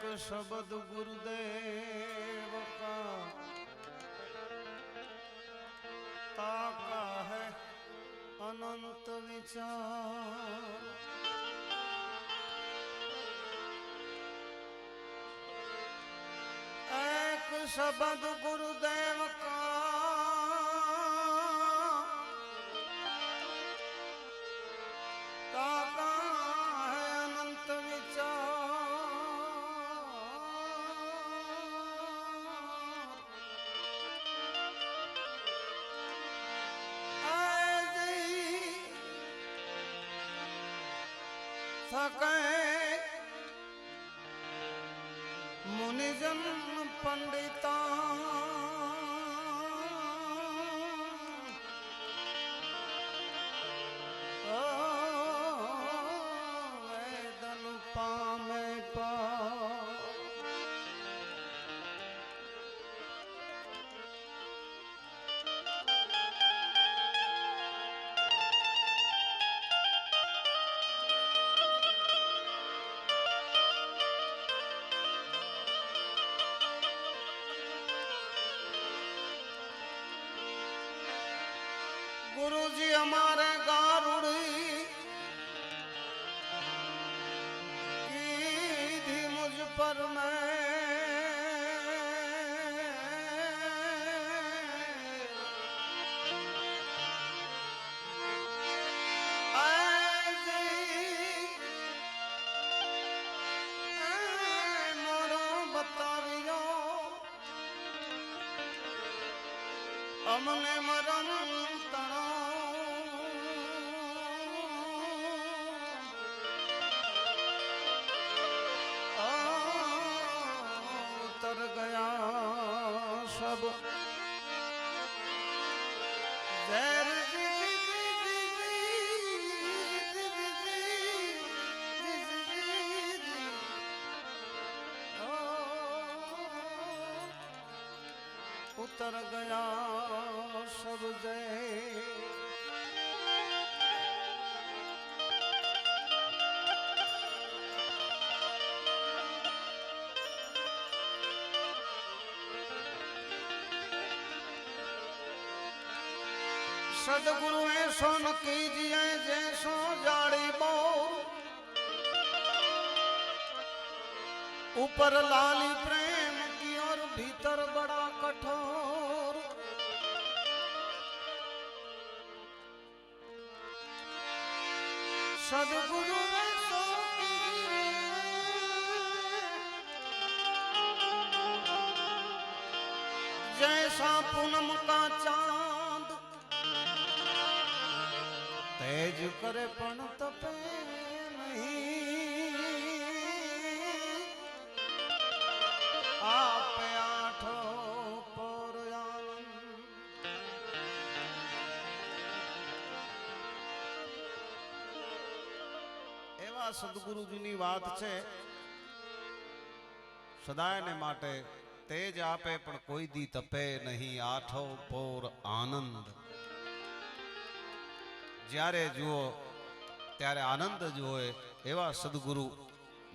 शब्द गुरुदेव का ताका है अनंत विचार। एक शब्द गुरुदेव का ताका है अनंत विचार। सके मुनिजन पंडिता वेदन पामे पा। गुरुजी हमारे गारुड़ी की थी मुझ पर मैं मोरो बतावियो अमने मरम उतर गया सब जहर उतर गया सब जय। सदगुरु ऐसो न कीजिए जैसो जाड़ी बोर ऊपर लाली प्रेम की और भीतर बड़ा कठोर। सदगुरु ऐसो जैसा पूनम का चांद तेज करे पण तपे नहीं। आपे आठो पर आनंद एवा सदगुरुजीनी વાત છે સદાયને માટે તેજ આપે પણ કોઈ દી તપે નહીં આઠો પોર આનંદ। જ્યારે જુઓ ત્યારે આનંદ જ હોય એવા સદગુરુ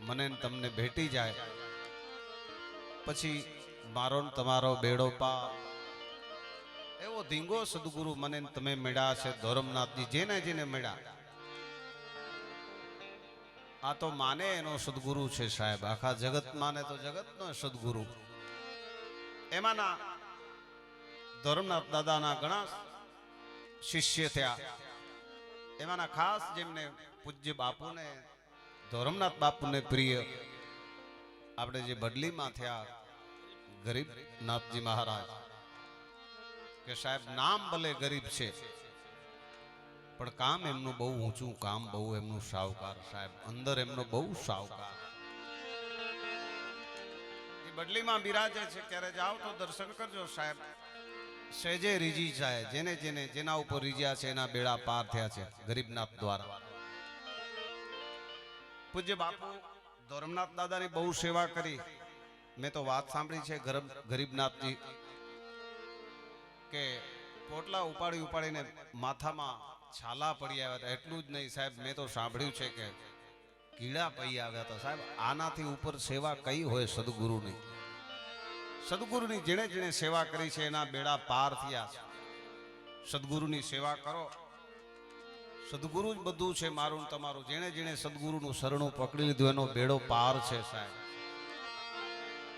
મને તમને ભેટી જાય પછી મારો તમારો બેડો પાર એવો ધીંગો સદગુરુ મને તમે મળ્યા છે ધોરમનાથજી જેને જેને મળ્યા આ તો માને એનો સદગુરુ છે સાહેબ આખા જગત માને તો જગતનો સદગુરુ। એમાંના ધોરમનાથ દાદાના ઘણા શિષ્ય થયા એમાંના ખાસ જેમને પૂજ્ય બાપુને ધોરમનાથ બાપુને પ્રિય આપણે જે બદલીમાં થયા ગરીબનાથજી મહારાજ કે સાહેબ નામ ભલે ગરીબ છે પણ કામ એમનું બહુ ઊંચું કામ બહુ એમનું શાહુકાર સાહેબ અંદર એમનો બહુ શાહુકાર। એ બદલીમાં બિરાજે છે ક્યારે જાઓ તો દર્શન કરજો સાહેબ સહેજે રીજી જાય જેને જેને જેના ઉપર રીજ્યા છે એના બેડા પાર થયા છે ગરીબનાથ દ્વારા। પૂજ્ય બાપુ ધોરમનાથ દાદાની બહુ સેવા કરી। મેં તો વાત સાંભળી છે ગરીબનાથજી કે પોટલા ઉપાડી ઉપાડીને માથામાં છાલા પડી આવ્યા હતા। એટલું જ નહીં સાહેબ મેં તો સાંભળ્યું છે કીડા પઈ આવ્યા હતા સાહેબ. આનાથી ઉપર સેવા કઈ હોય સદગુરુની? સદગુરુની જેણે જેણે સેવા કરી છે એના બેડા પાર થયા છે. સદગુરુની સેવા કરો. સદગુરુ જ બધું છે મારું ને તમારું. જેણે જેણે સદગુરુનું શરણું પકડી લીધું એનો બેડો પાર છે સાહેબ.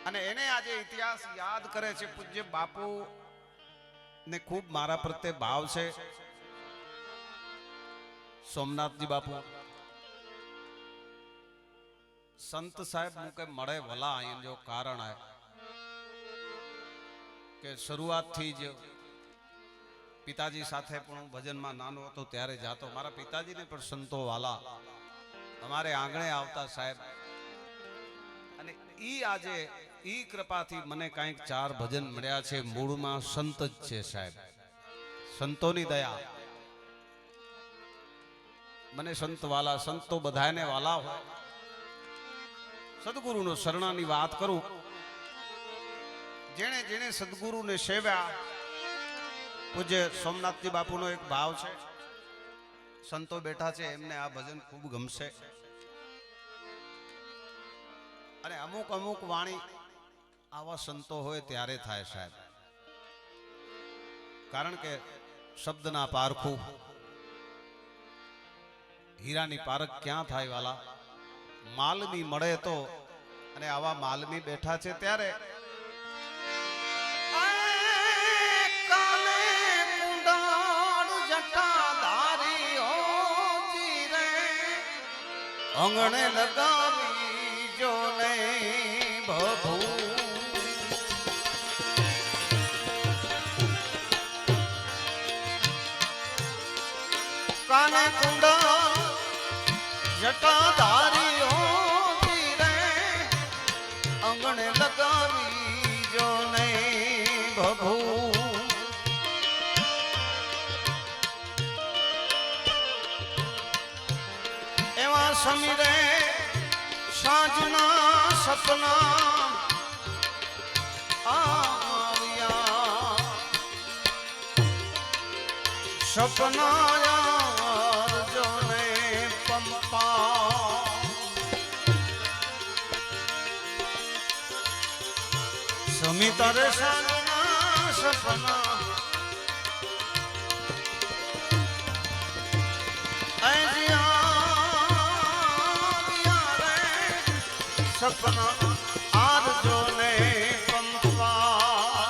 અને એને આજે ઇતિહાસ યાદ કરે છે. પૂજ્ય બાપુ ને ખૂબ મારા પ્રત્યે ભાવ છે. સોમનાથજી બાપુ સંત સાહેબ મુકે મળે ભલા અહીં જો કારણ હે કે શરૂઆતથી જ પિતાજી સાથે પણ હું ભજનમાં નાનો હતો ત્યારે જાતો. મારા પિતાજીને પણ સંતો વાલા અમારે આંગણે આવતા સાહેબ. અને ઈ આજે ઈ કૃપાથી મને કાંઈક 4 ભજન મળ્યા છે. મૂળમાં સંત જ છે સાહેબ. સંતોની દયા. મને સંત વાલા, સંતો બધાને વાલા હોય. સદગુરુનો શરણાની વાત કરું. જેણે જેણે સદગુરુને સેવ્યા. પૂજ્ય સોમનાથજી બાપુનો એક ભાવ છે. સંતો બેઠા છે એમને આ ભજન ખૂબ ગમશે. અને અમુક અમુક વાણી આવા સંતો હોય ત્યારે થાય સાહેબ. કારણ કે શબ્દના પારખું, હીરાની પારખ ક્યાં થાય વાલા? માલમી મળે તો. અને આવા માલમી બેઠા છે ત્યારે અંગણે લગાવી જો ને ભભુ કાને કુંડા જટાધારીઓ રે અંગણે લગાવી જો ને ભભુ એવા સમીરે સાંજના સપના આવ્યા. સપના જોને પંપા સમિતા રે સાંજના સપના સપના આરજો ને પંપા.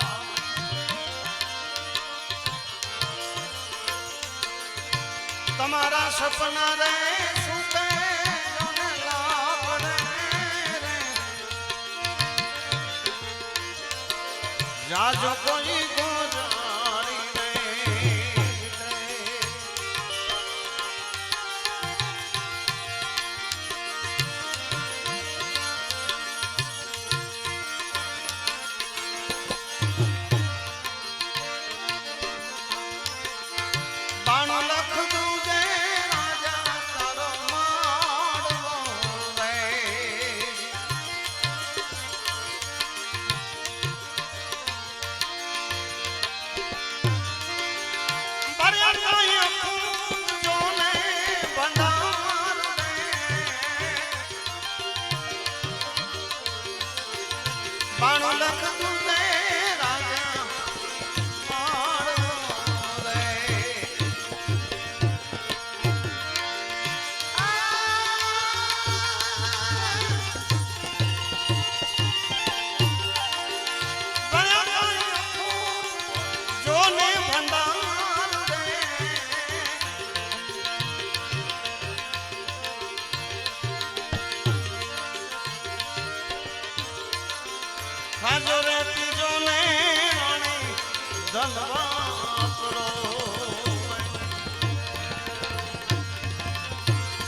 તમારા સપના રે સુતે જોને લાપડે રે જાજો કોઈ ગોજારી રે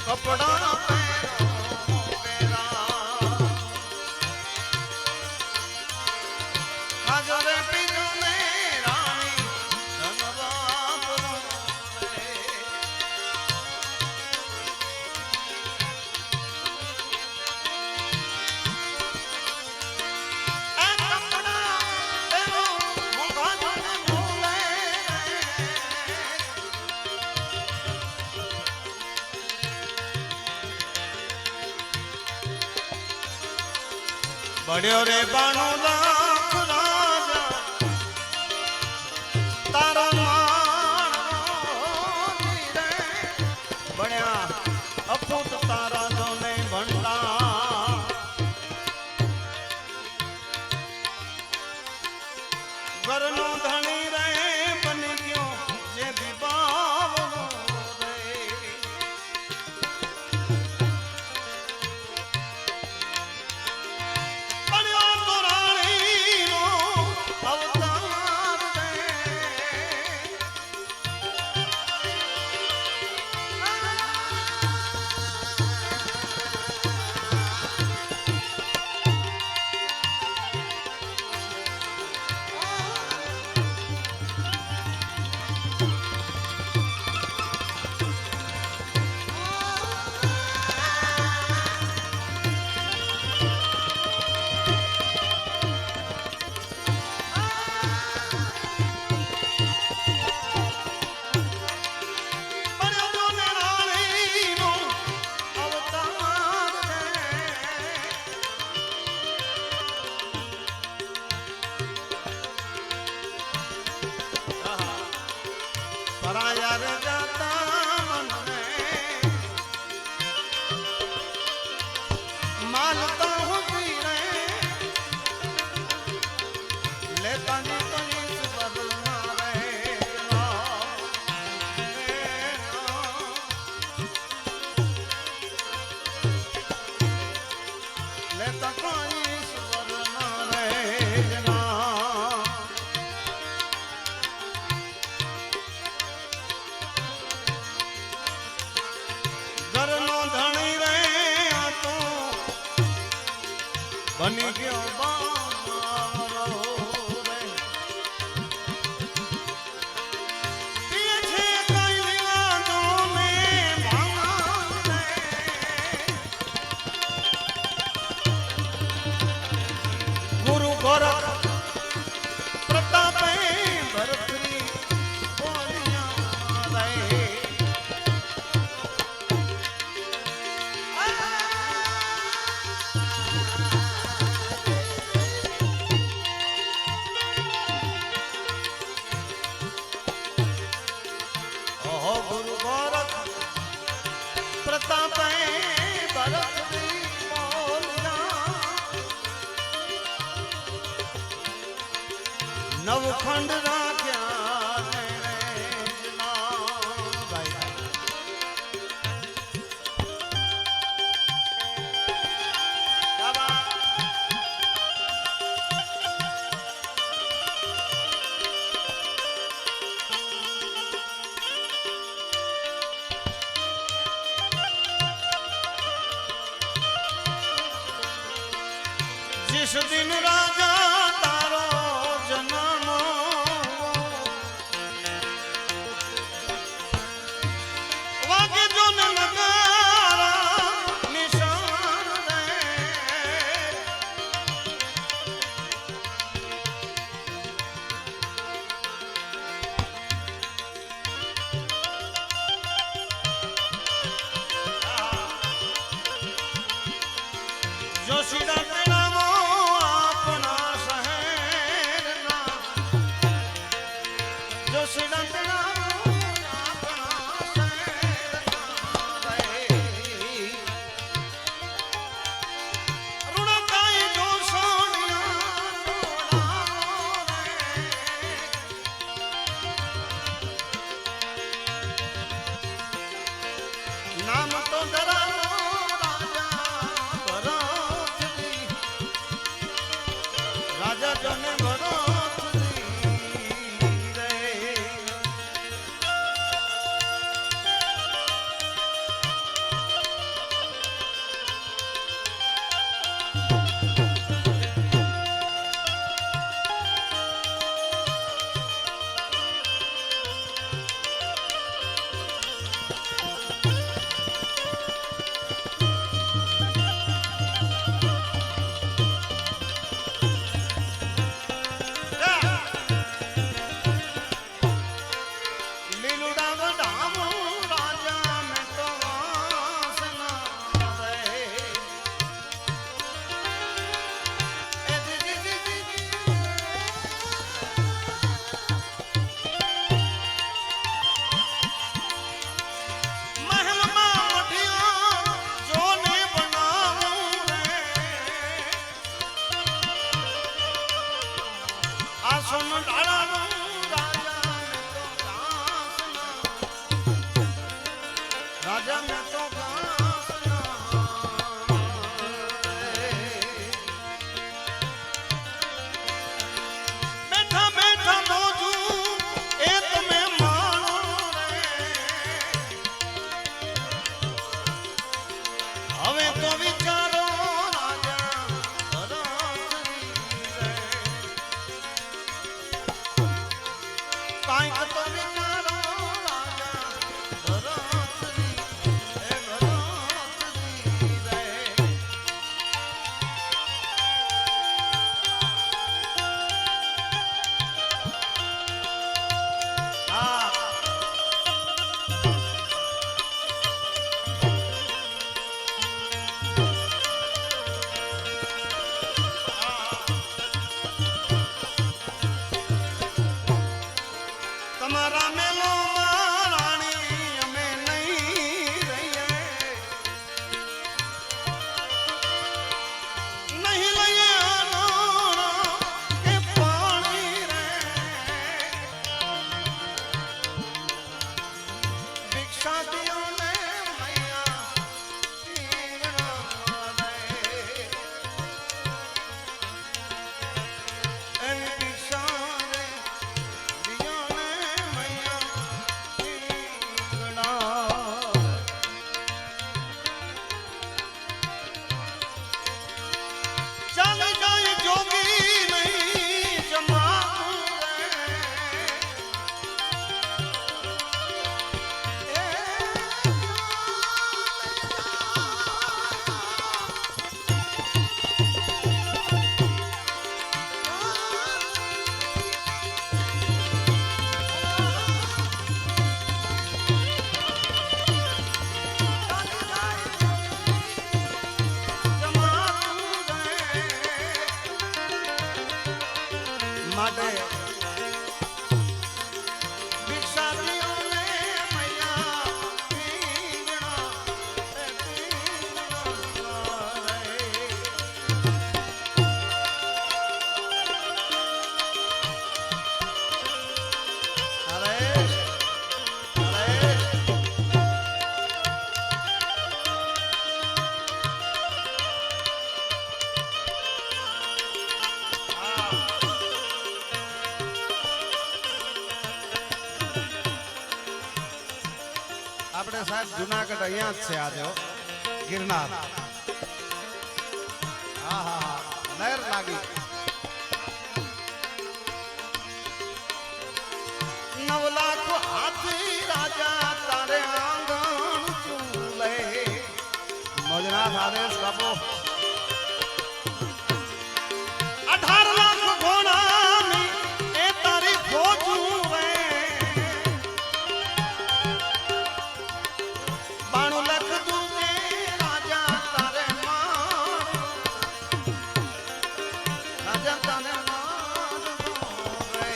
કપડા પડ્યો રે બાણો લાખ રાજા તારા માણ રે બન્યા અફૂટ તારા જોને ભંડા ઘરનો ધણી રે બની ગયો જે દીવાઓ રે બન્યો તો રાણીનો અવતાર રે પરાયા રે જાતા મને માલતા હોતી રે લેતા જી તો ઈશ્વર ના રે લેતા કોઈ ઈશ્વર ના રે ઘરનો ધણી રે આ તો બની ગયો બારો રે પીએ છે કઈ વિવાદો ને ભાંગા રે ગુરુ ગોરખ પ્રતાપે ભરતરી બોલ્યા રે ગુરુ ગોરખ પ્રતાપે ભરતરી બોલ્યા નવખંડ રાખ્યા રે ભાઈ जिस दिन राजा तारो जन्म वागे जो न नगारा निशान रे जोशीरा નામ તો ધરાવો રાજા જને ભરત રે કાંઈક તો વિચારો રાજા ભરતજી, હે ભરતજી રે. હા તમારા મેલો રાણી અમે નહીં રહીએ, નહીં લઈએ આનોણા કે પાણી રે. ભિક્ષા દિયો ને મૈયા પીંગણા રે. એવી ભિક્ષા રે દિયો ને મૈયા પીંગણા. ચાલે જાય જોગી નહીં જમાતું રે. એ માટે ભિક્ષા દિયો ને મૈયા પીંગણા, એ પીંગણા રે. અરે અરે આપણે સાહેબ જુનાગઢ અહીંયા જ છે આજે હો, ગિરનાર. હા હા હા લહેર લાગી. 9 લાખ હાથી રાજા તારે આંગણ ચૂલે. મોજનાથ આદેશ બાપો. 18 લાખ ઘોડાની એ તારી ફોજું રે. 92 લાખ દૂધે રાજા તારે માર. રાજા તારે માર રે.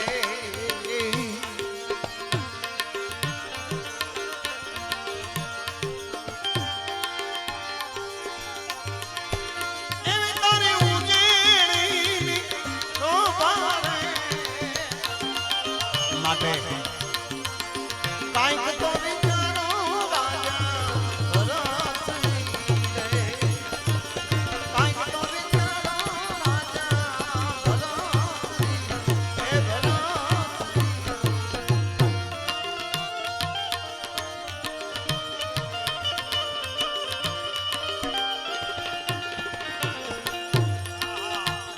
એવી તારી ઉજેણીની શોભા રે. માટે કાંઈક તો વિચારો રાજા ભરતજી રે. કાંઈક તો વિચારો રાજા ભરતજી, હે ભરતજી.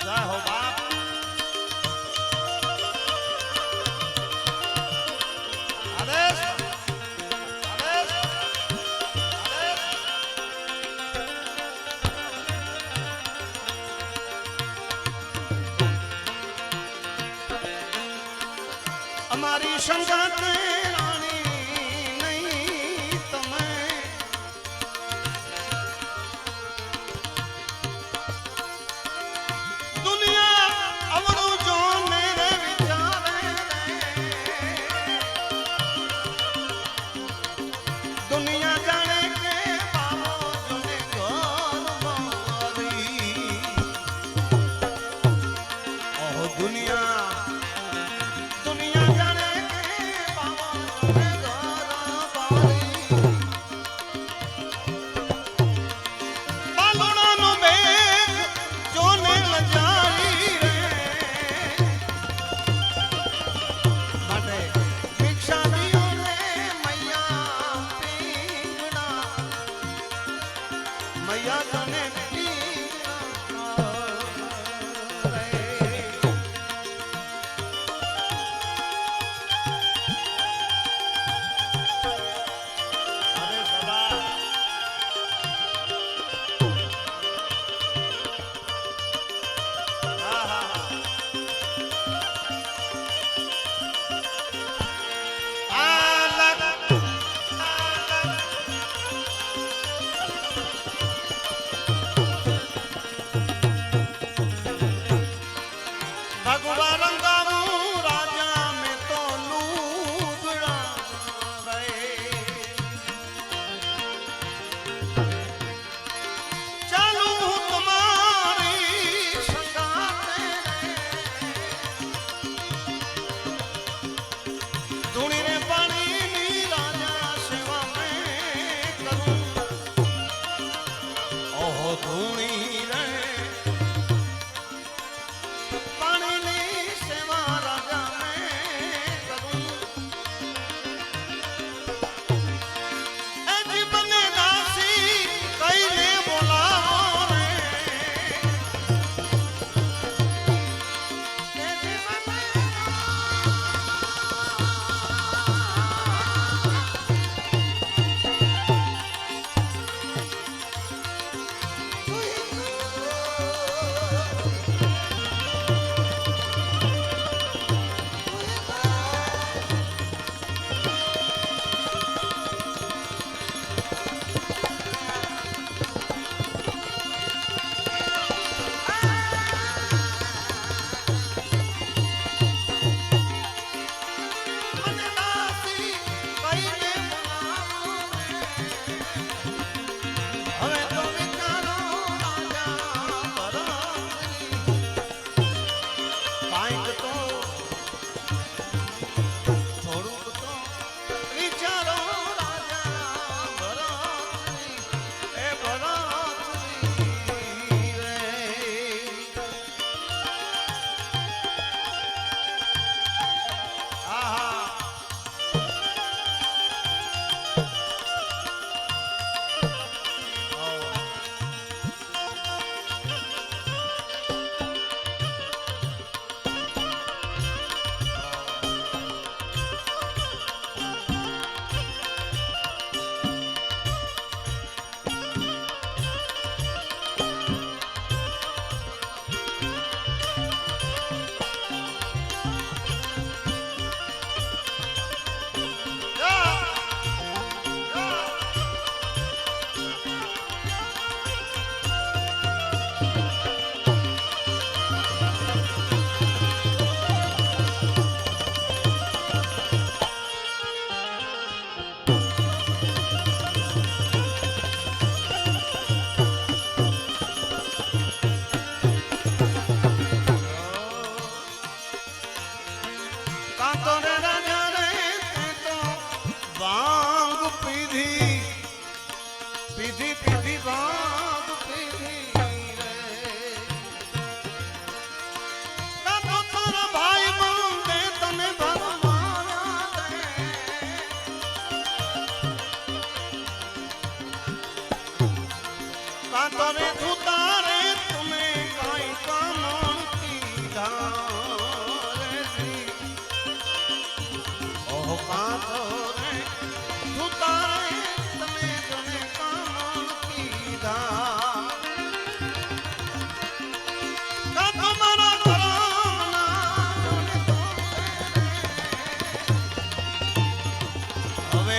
જય હો બાપ. આદેશ આદેશ આદેશ. અમારી સંગાત રાણી નહીં તમે. દુનિયા અવળું જો મેરે વિચારે રે. દુનિયા જાણે કે બાબો જોને ઘર મારી. ઓહો દુનિયા દુનિયા જાણે કે બાબો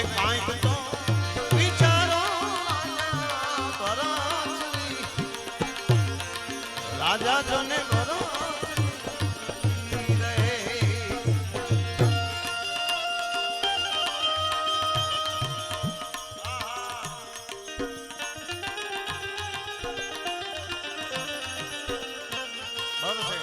હવે કાંઈક તો વિચારો ભરતજી, રાજા જોને ભરતજી રહે. બરોબર છે.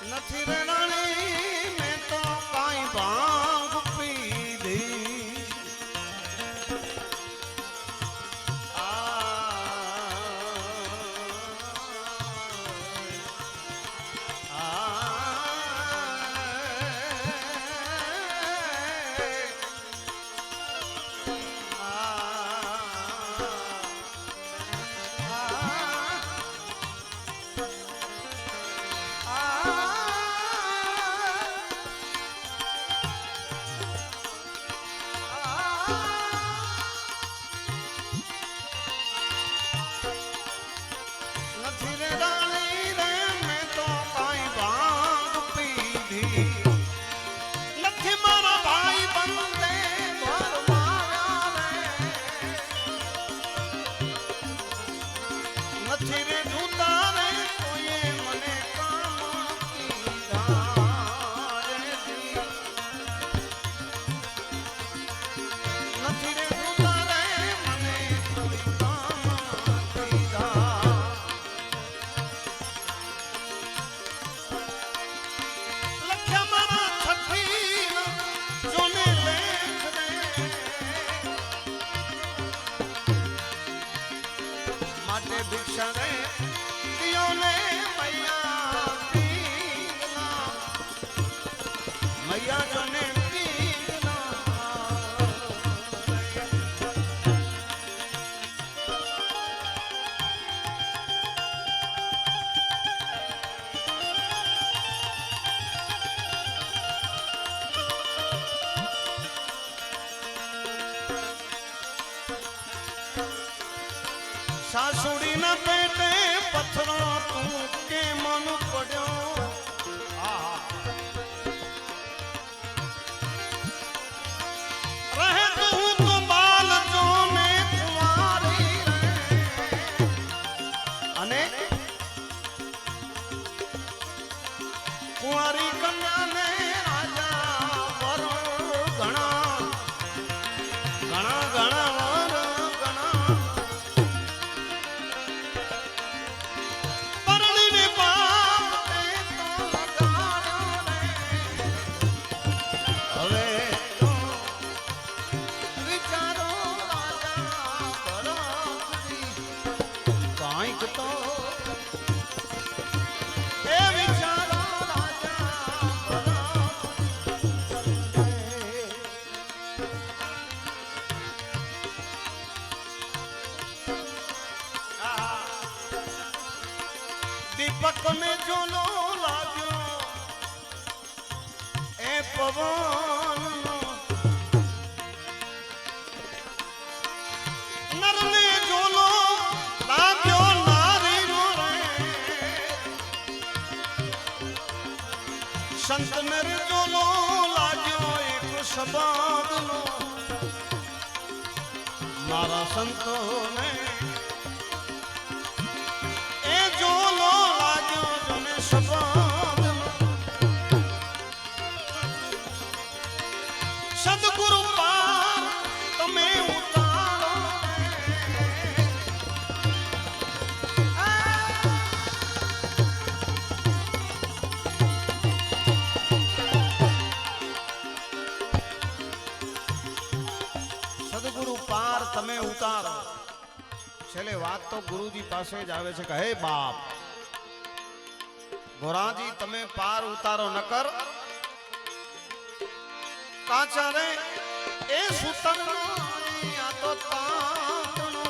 નથી રે રાણી મેં તો કાંઈ ભાંગ પીધી. નથી રે રાણી રે મેં તો કાંઈ ભાંગ પીધી. નથી મારા ભાઈ બંને ભરમાયા રે. નથી રે જૂતા રે કોઈએ મને કામ કીધા રે જી. નથી રે જૂતા રે મને કોઈ કામ કીધા. લખ્યા મારા છઠ્ઠીના જોને લેખ રે. માટે ભિક્ષા રે દિયોને મૈયા પીગલા. મૈયા જોને પીગલા. સાસુડીના પેટે પથરો તું કે મન પડ્યો. રહે તું તો બાલ જોને કુંવારી રે. અને કુંવારી કન્યાને રાજા વર ઘણા ઘણા ઘણા વર ઘણા. પરણીને બાપ તે તો લગાડ્યો રે. હવે તો વિચારો રાજા ભરતજી, કાંઈક તો એ વિચારો રાજા ભરતજી. દીપક ને જોલો લાગ્યો એ પવન નર ને જોલો લાગ્યો નારી નો રે. સંત ને જોલો લાગ્યો એક શબ્દ નો. મારા સંતો ને એ જોલો લાગ્યો જોને શબ્દ. સદગુરુ પાર તમે ઉતારો સદગુરુ પાર તમે ઉતારો. છેલ્લે વાત તો ગુરુજી પાસે જ આવે છે કે હે બાપ ગોરાજી તમે પાર ઉતારો ન કર કાચા રે એ સુતર આ તો તાણો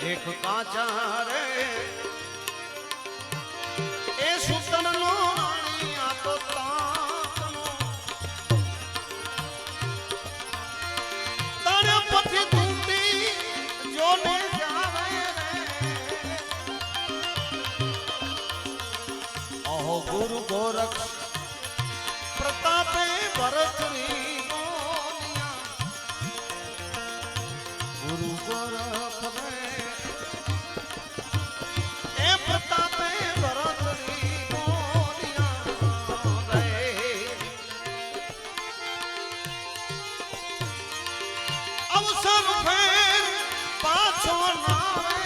એક કાચા રે એ સુતર નો આ તો તાણો તારે પથી તૂટી જોને જાવે રે અહો ગુરુ ગોરક્ષ प्रतापे भरतरी बोलिया गुरु गोरख ए प्रतापे भरतरी बोलिया रे अवसर फेर पाछो नावे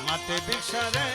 माते भिक्षा रे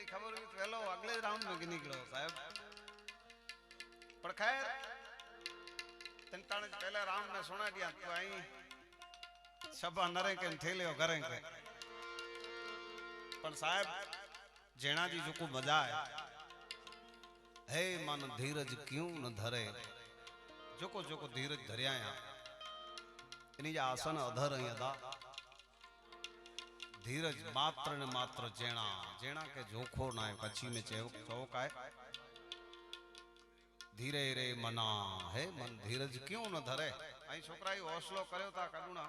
खबर हुई पहलो अगले राउंड में निकलो साहब पर खैर तंताने पहले राउंड में सुना दिया तो आई सब नरे के ठेले घरे के पर साहब जेना जी जो को मजा है हे मन धीरज क्यों न धरे जो को धीरज धरिया इनी जा आसन अधर अदा धीरज मात्र ने मात्र जेना जेना के जोखो ना पछी में चौक आए धीरे रे मना है मन धीरज क्यों न धरे आई छोकरा हौसलो कर्यो था करुणा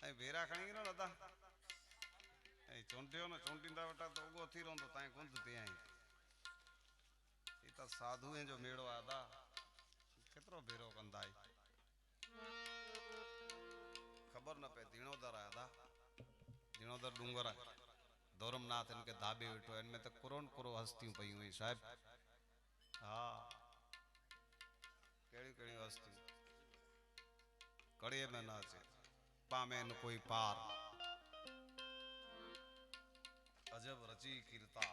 आई बेरा खणी न था आई चोंटियो न चोंटिंदा वटा तो उगो थी रोंदो ताई गुंद थी आई ई त साधुए जो मेड़ो आदा केतरो बेरो कंदा आई खबर न पे दीणोदर आया था दीणोदर डूंगर धोरमनाथ इनके धाबे बैठो इनमें तो करोड़ हस्तियों पई हुई साहब हाँ केड़ी केड़ी हस्ती कड़िए में नाचे पामे न कोई पार अजब रची कीर्ता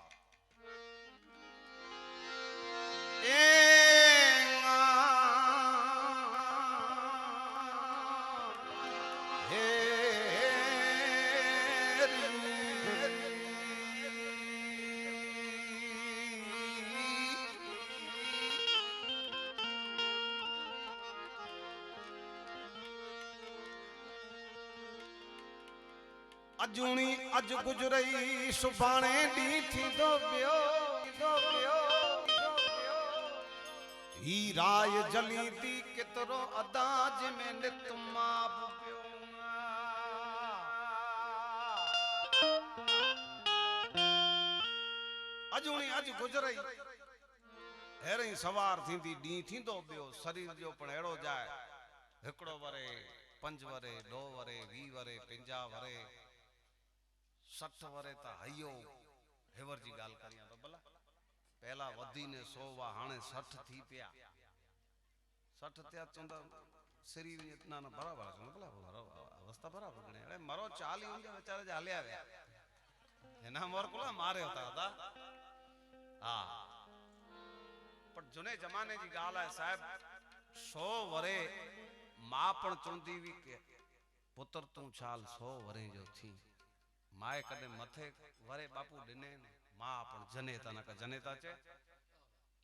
अजूनी अज गुजरई सुभाणे डी थी दो बियो ही राय जली दी केतरो अदाज में नित माप पियो अजूनी अज गुजरई हेरई सवार थींदी डी थींदो बियो शरीर जो पण एड़ो जाए हिकड़ो वरे 5 वरे 2 वरे 20 वरे 50 वरे 60 वरे ता हयो हेवर जी गाल करिया तो भला पहला वधी ने 100 वा हाने 60 थी पिया 60 त्या चंदा शरीर इतना ना बराबर है भला अवस्था बराबर गणे अरे मरो 40 हुंजे बेचारे जे हले आवे एना मोर कोला मारे होता था हां पर जुने जमाने जी गाल है साहब 100 वरे मां पण चोंदी वी के पुत्र तू चाल 100 वरे जो थी माए कदे मथे वरे बापू डिने मां पण जनेता न का जनेता चे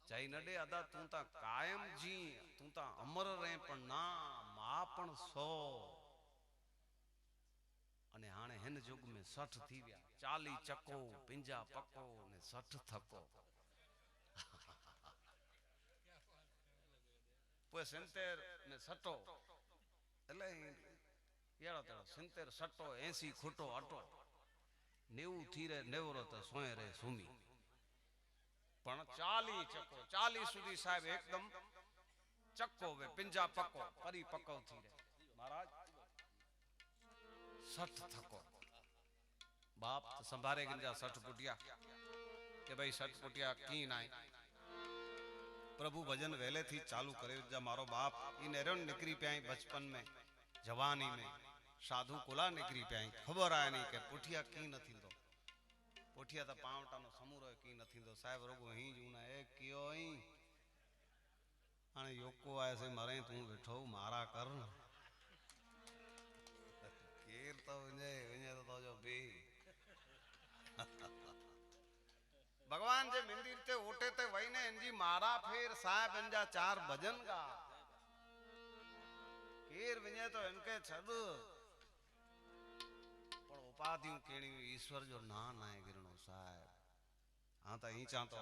चाई न दे अदा तू ता कायम जी तू ता अमर रहे पण ना मां पण 100 अने हाणे हिन युग में 60 थी गया 40 चको पिंजा पको ने 60 थको पोइ 70 ने 60 એટલે यार तेरा 70 60 80 खुटो अटो 90 थी रे 90 तो सोए रे सुमी पण 40 चको 40 सुधी साहेब एकदम चक्को वे पिंजा पको परी पको थी रे महाराज 60 थको बाप तो संभारे गंजा 60 पुटिया के भाई 60 पुटिया की नाई प्रभु भजन वेले थी चालू करे जा मारो बाप इन एरन निकरी पे बचपन में जवानी में साधु कोला निकरी पे खबर आए नहीं के पुठिया की न थींदो पुठिया तो पावटा नो समूरो की न थींदो साहेब रोगो ही जूना ए कियो ही हाने योको आए से मरे तू बैठो मारा कर केर तो वने तो जो बे भगवान जे मंदिर ते ओटे ते वहीने इनजी मारा फेर साहब इनजा 4 भजन गा केर वने तो इनके छद पर उपाधियों केणी ईश्वर जो नाम आए गिरणो साहब हां त ही चाहतो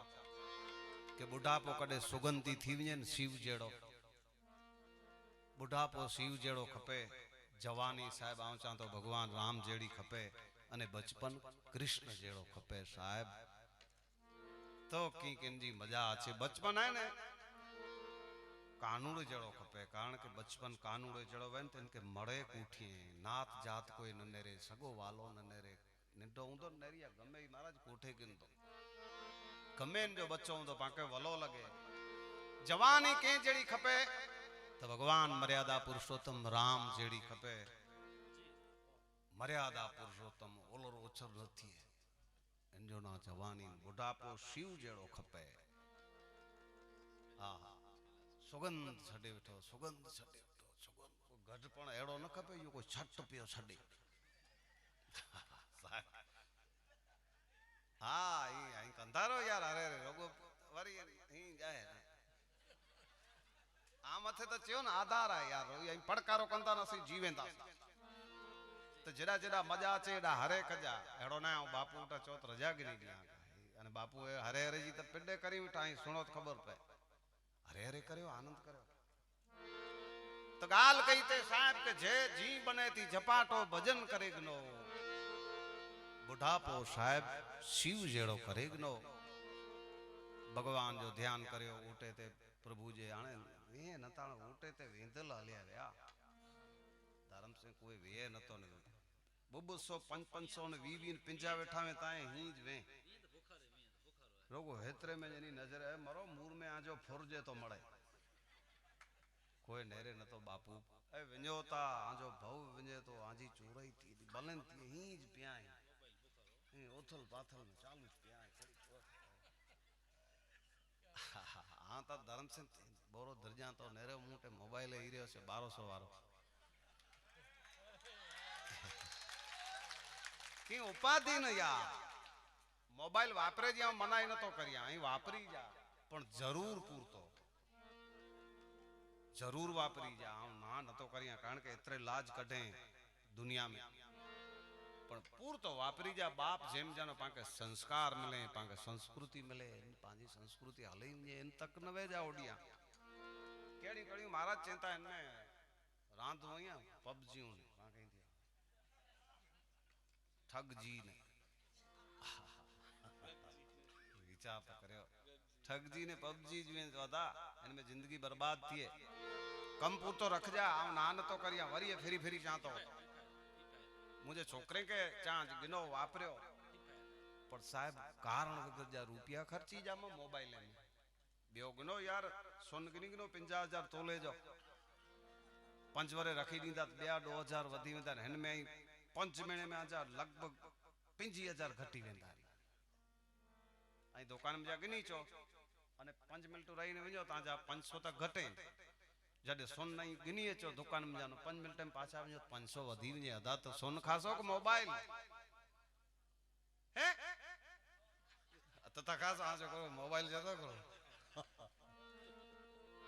के बुढ़ापो कदे सुगंधी थी वने शिव जेड़ो बुढ़ापो शिव जेड़ो खपे जवानी साहब आऊं चाहतो भगवान राम जेड़ी खपे अने बचपन कृष्ण जेड़ो खपे साहब तो की किनजी मजा आछे बचपन है ने कानून जड़ो खपे कारण के बचपन कानून जड़ो वन तिन के मड़े कूठी नात जात कोई न नेरे सगो वालो न नेरे निडो उंदो नेरिया गमे महाराज कोठे किंदो गमे जो बच्चो उंदो पाके वलो लगे जवानी के जड़ी खपे तो भगवान मर्यादा पुरुषोत्तम राम जेड़ी खपे मर्यादा पुरुषोत्तम ओलर ओछर नथी इंजो ना जवानी बुढ़ापो शिव जेड़ो खपे हाँ सुगंध छड़े वेठो सुगंध छड़े वेठो सुगंध गढ़ पण एड़ो न खपे यो कोई छट पियो छड़े हाँ ई आई कंधारो यार अरे रे रोगो वरी ही जाए आ मथे तो चयो न आधार है यार ई पड़कारो कंदा नसी जीवेंदा तो जड़ा जड़ा मजा चे एडा हरे कजा एड़ो ना बापू टा चौथ रजा गिनी दिया अने बापू हरे हरे जी तो पिंडे करी टाई सुनो तो खबर पे हरे हरे करो आनंद करो तो गाल कही ते साहब के जे जी बने थी जपाटो भजन करे गनो बुढ़ापो साहब शिव जेड़ो करे गनो भगवान जो ध्यान करियो उठे ते प्रभु जे आने वे नता उठे ते वेंदल हलिया गया धर्म से कोई वे न तो ने 200 500 ने 20 पिंजा बैठा में ताए हीज वे रोगो हेतरे में जनी नजर है मरो मूर में आजो फुरजे तो मड़े कोई नेरे न तो बापू ए विन्योता आजो भव विने तो आजी चोरई थी बलन थी हीज पियाई ए ओथल पाथल में चालू पियाई हां ता धर्म से बोरो दर्जा तो नेरे मुटे मोबाइल ही रियो से 1200 वारो की उपाधि न यार मोबाइल वापरे जी मनाई न तो करिया अहीं वापरी जा पण जरूर पूरतो जरूर वापरी जा ना न तो करिया कारण के इतरे लाज कढे दुनिया में पण पूरतो वापरी जा बाप जेम जानो पाके संस्कार मिले पाके संस्कृति मिले पाजी संस्कृति हले इन तक न वे जा ओडिया केड़ी केड़ी महाराज चिंता इनमें रांध होया पबजी ने पाके ठग जी ने विचार तो करो ठग जी ने पबजी में वदा इनमें जिंदगी बर्बाद थी कम पूरतो रख जा ना न तो करिया वरी फेरी फेरी चाहतो मुझे छोकरे के चांज गिनो वापरियो पर साहब कारण वगर जा रुपया खर्ची जा मोबाइल में बियो गिनो यार सोन गिनी गिनो 50,000 तोले जो 5 वरे रखी दींदा 2000 वधी वेंदा हिन में 5 महीने में आजा लगभग 50,000 घटी वेंदा आई दुकान में जा गिनी चो अने 5 मिनट रही ने वजो ताजा 500 तक घटे जॾहिं सोन नहीं गिनी अचो दुकान में जानो 5 मिनट में पाछा वञो 500 वधी वञे अदा तो सोन खासो कि मोबाइल हैं तो खासो आ जो मोबाइल जतो करो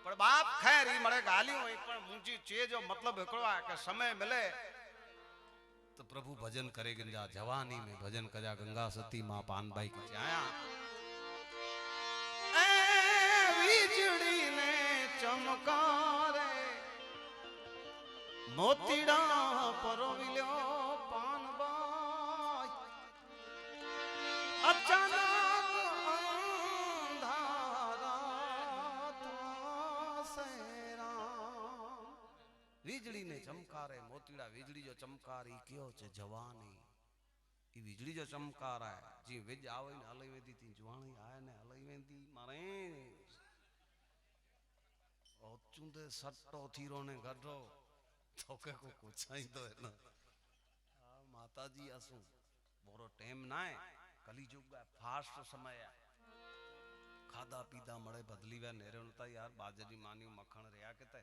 पर बाप खैर ही मरे गालियों ही पर मुंजी चे जो मतलब हिकड़ो है कि समय मिले तो प्रभु भजन करे गंजा जवानी में भजन कजा गंगा सती मां पान भाई की चाया वीजड़ी ने चमकारे मोतीड़ा परविलो पान भाई अचानक वीजड़ी ने चमकारे मोतीड़ा वीजड़ी जो चमकारी क्यों चे जवानी ई वीजड़ी जो चमकार है जी विज आवे ने हलई वेंदी थी जवानी आए ने हलई वेंदी मारे ओ चुंदे सट्टो थीरो ने गड्ढो तोके को कुछाई तो है ना आ माता जी असु मोरो टाइम ना है कली युग है फास्ट समय है खादा पीदा मड़े बदली वे नेरे नता यार बाजरी मानी मक्खन रिया केते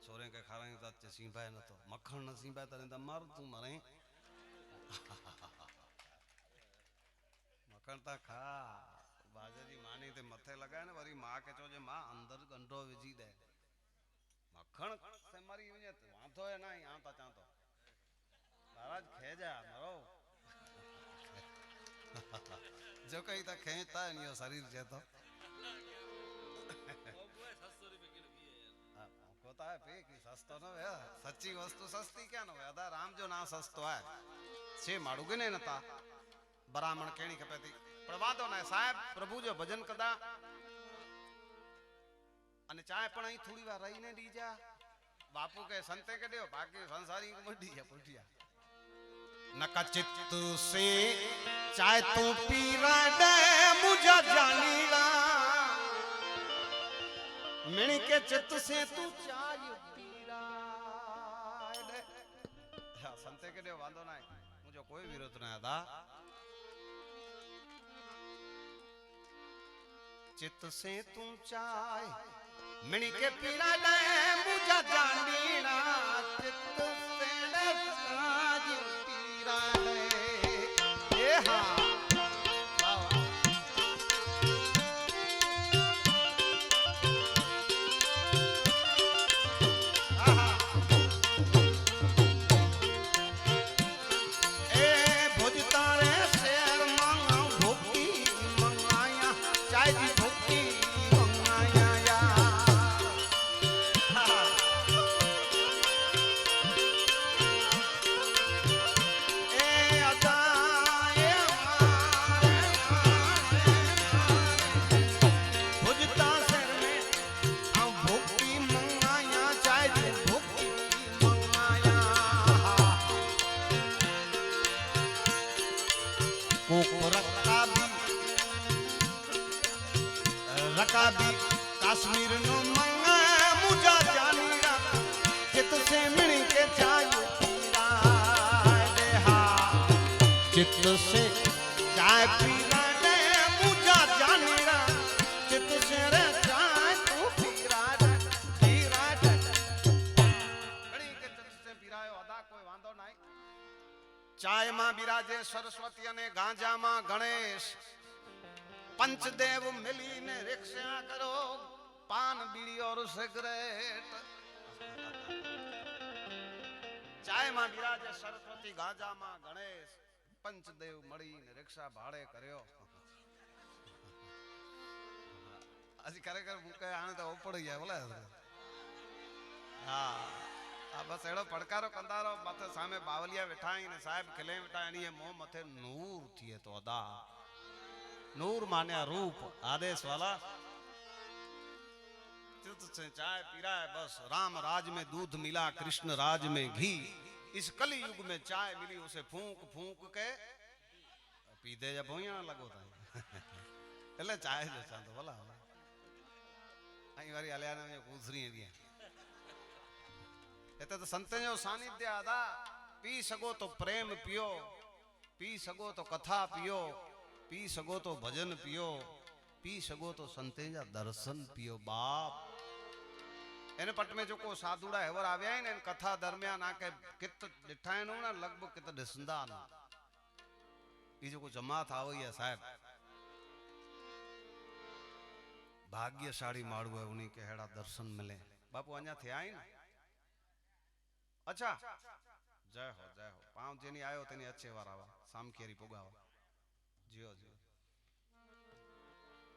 छोरे के खाराई ता चसीबाए न तो मक्खन न सीबाए तने त मार तू मरे मक्खन ता खा बाजरी मानी ते मथे लगाए न वरी मां के चोजे मां अंदर गंडो विजी दे मक्खन से मरी वने तो वांधो है ना यहां ता चा तो महाराज खे जा मरो जो कहीं ता खेता नहीं शरीर जे तो होता है पे की सस्तो न है सच्ची वस्तु सस्ती क्या न है अदा राम जो ना सस्तो है छे माड़ू गने नता ब्राह्मण केणी खपेती पण वादो ना साहेब प्रभु जो भजन कदा अने चाय पण ही थोड़ी वार रही ने दीजा बापू के संते के दियो बाकी संसारी को मडी है पुटिया नका चित्त से चाय तू पी दे मुझे जानीला मिणी के चित्त से तू चाय पीरा दे संते के दियो वांदो ना मुझे कोई विरोध ना था चित्त से तू चाय मिणी के पीरा दे मुझे जानीला चित्त से चाय पीरा दे ए हां रकाबी काश्मीर नो मंगा मुझा जानीरा चित से मिणी के चाय पीरा दे हा चित से चाय पीरा दे मुझा जानीरा चित से रे चाय तू पीरा दे घणी के चित से पीरायो अदा कोई वांदो नहीं चाय मां बिराजे सरस्वती ने गांजा मां गणेश पंचदेव मिली ने रिक्शा करो पान बीड़ी और सिगरेट चाय मां विराजे सरस्वती गांजा मां गणेश पंचदेव मड़ी ने रिक्शा भाड़े करयो अजी करे कर मुके आने तो ऊपर ही है बोले हां आ बस एड़ो पड़कारो कंदारो मथे सामे बावलिया बैठाई ने साहब खिले बैठाणी है मोह मथे नूर थिए तो अदा नूर मान्या रूप आदेश वाला चाय पीरा है बस राम राज में दूध मिला कृष्ण राज में घी इस कली युग में चाय मिली उसे फूंक फूंक के पीते जब भोया लगो था એટલે ચાય જો ચાંદો ભલા અહીં વારી આલ્યા ને પૂછરી દી એટલે તો સંત જો સાનિધ્ય આદા પી સકો તો પ્રેમ पियो पी सको तो कथा पियो पी सको तो भजन पियो पी सको तो संते जा दर्शन पियो बाप इन पट में जो को साधुड़ा हेवर आव्या आहिनि इन कथा दरमियान आके कित ॾिठा आहिनि न लगभग कित ॾिसंदा न ई जो को जमात आवई है साहब भाग्यशाली माण्हू है उन्हीं के हेड़ा दर्शन मिले बापू अञा थिया आहिनि अच्छा जय हो पाँव जेनी आयो तेनी अच्छे वारा वा साम केरी पुगावा जियो जियो